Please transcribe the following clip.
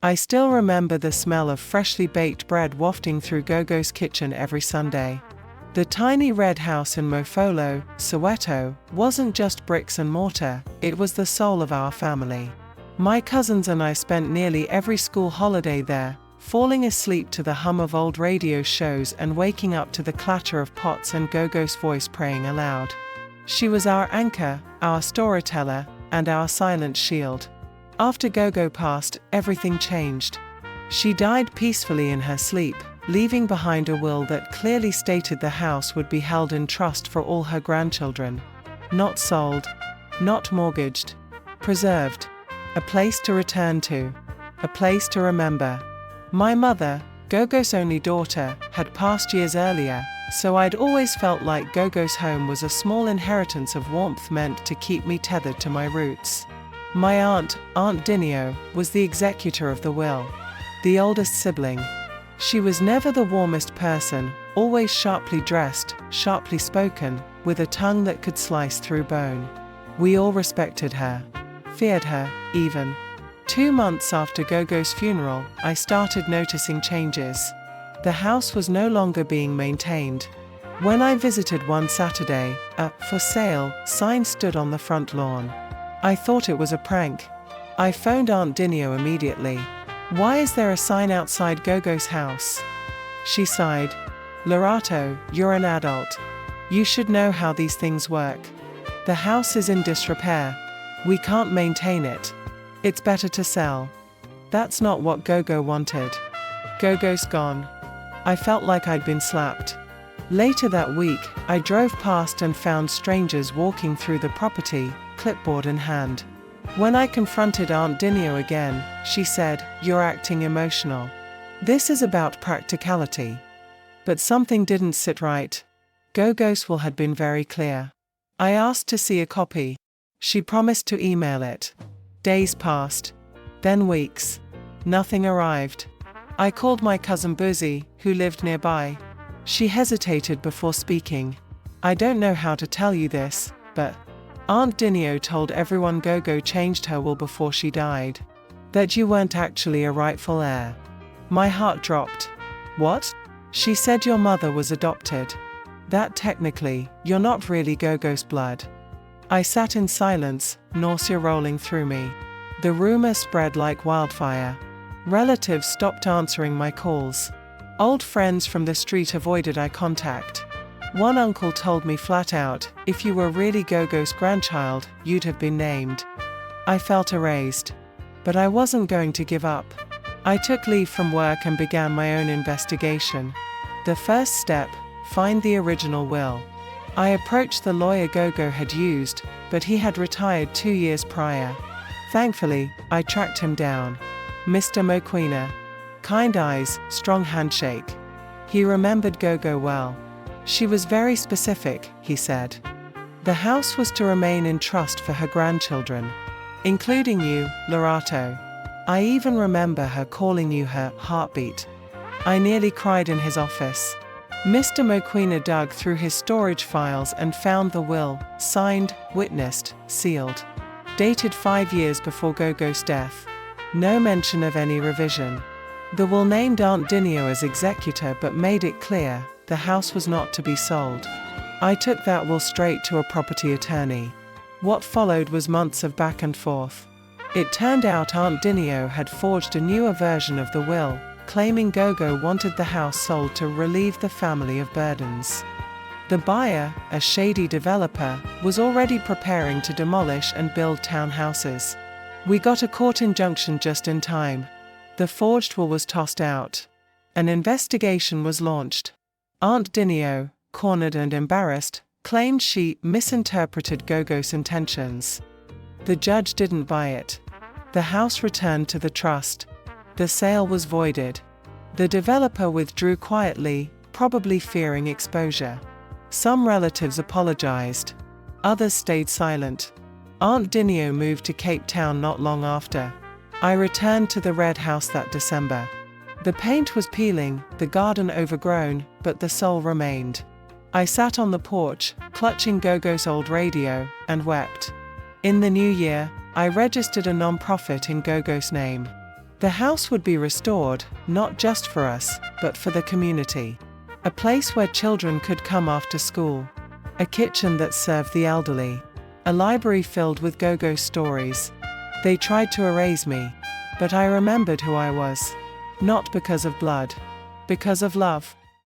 I still remember the smell of freshly baked bread wafting through Gogo's kitchen every Sunday. The tiny red house in Mofolo, Soweto, wasn't just bricks and mortar, it was the soul of our family. My cousins and I spent nearly every school holiday there, falling asleep to the hum of old radio shows and waking up to the clatter of pots and Gogo's voice praying aloud. She was our anchor, our storyteller, and our silent shield. After Gogo passed, everything changed. She died peacefully in her sleep, leaving behind a will that clearly stated the house would be held in trust for all her grandchildren. Not sold, not mortgaged, preserved. A place to return to, a place to remember. My mother, Gogo's only daughter, had passed years earlier, so I'd always felt like Gogo's home was a small inheritance of warmth meant to keep me tethered to my roots. My aunt, Aunt Dinio, was the executor of the will, the oldest sibling. She was never the warmest person, always sharply dressed, sharply spoken, with a tongue that could slice through bone. We all respected her, feared her, even. 2 months after Gogo's funeral, I started noticing changes. The house was no longer being maintained. When I visited one Saturday, a "for sale" sign stood on the front lawn. I thought it was a prank. I phoned Aunt Dinio immediately. "Why is there a sign outside Gogo's house?" She sighed. "Lerato, you're an adult. You should know how these things work. The house is in disrepair. We can't maintain it. It's better to sell." That's not what Gogo wanted. Gogo's gone. I felt like I'd been slapped. Later that week, I drove past and found strangers walking through the property, clipboard in hand. When I confronted Aunt Dinio again, she said, "You're acting emotional. This is about practicality." But something didn't sit right. Gogo's will had been very clear. I asked to see a copy. She promised to email it. Days passed. Then weeks. Nothing arrived. I called my cousin Buzzy, who lived nearby. She hesitated before speaking. "I don't know how to tell you this, but Aunt Dinio told everyone Gogo changed her will before she died. That you weren't actually a rightful heir." My heart dropped. "What?" "She said your mother was adopted. That technically, you're not really Gogo's blood." I sat in silence, nausea rolling through me. The rumor spread like wildfire. Relatives stopped answering my calls. Old friends from the street avoided eye contact. One uncle told me flat out, "If you were really Gogo's grandchild, you'd have been named." I felt erased. But I wasn't going to give up. I took leave from work and began my own investigation. The first step, find the original will. I approached the lawyer Gogo had used, but he had retired 2 years prior. Thankfully, I tracked him down. Mr. Moquina. Kind eyes, strong handshake. He remembered Gogo well. She was very specific, he said. The house was to remain in trust for her grandchildren, including you, Lerato. I even remember her calling you her heartbeat. I nearly cried in his office. Mr. Moquina dug through his storage files and found the will, signed, witnessed, sealed. Dated 5 years before Gogo's death. No mention of any revision. The will named Aunt Dinio as executor but made it clear the house was not to be sold. I took that will straight to a property attorney. What followed was months of back and forth. It turned out Aunt Dinio had forged a newer version of the will, claiming Gogo wanted the house sold to relieve the family of burdens. The buyer, a shady developer, was already preparing to demolish and build townhouses. We got a court injunction just in time. The forged will was tossed out. An investigation was launched. Aunt Dinio, cornered and embarrassed, claimed she misinterpreted Gogo's intentions. The judge didn't buy it. The house returned to the trust. The sale was voided. The developer withdrew quietly, probably fearing exposure. Some relatives apologized. Others stayed silent. Aunt Dinio moved to Cape Town not long after. I returned to the red house that December. The paint was peeling, the garden overgrown, but the soul remained. I sat on the porch, clutching Gogo's old radio, and wept. In the new year, I registered a non-profit in Gogo's name. The house would be restored, not just for us, but for the community. A place where children could come after school. A kitchen that served the elderly. A library filled with Gogo stories. They tried to erase me, but I remembered who I was. Not because of blood. Because of love.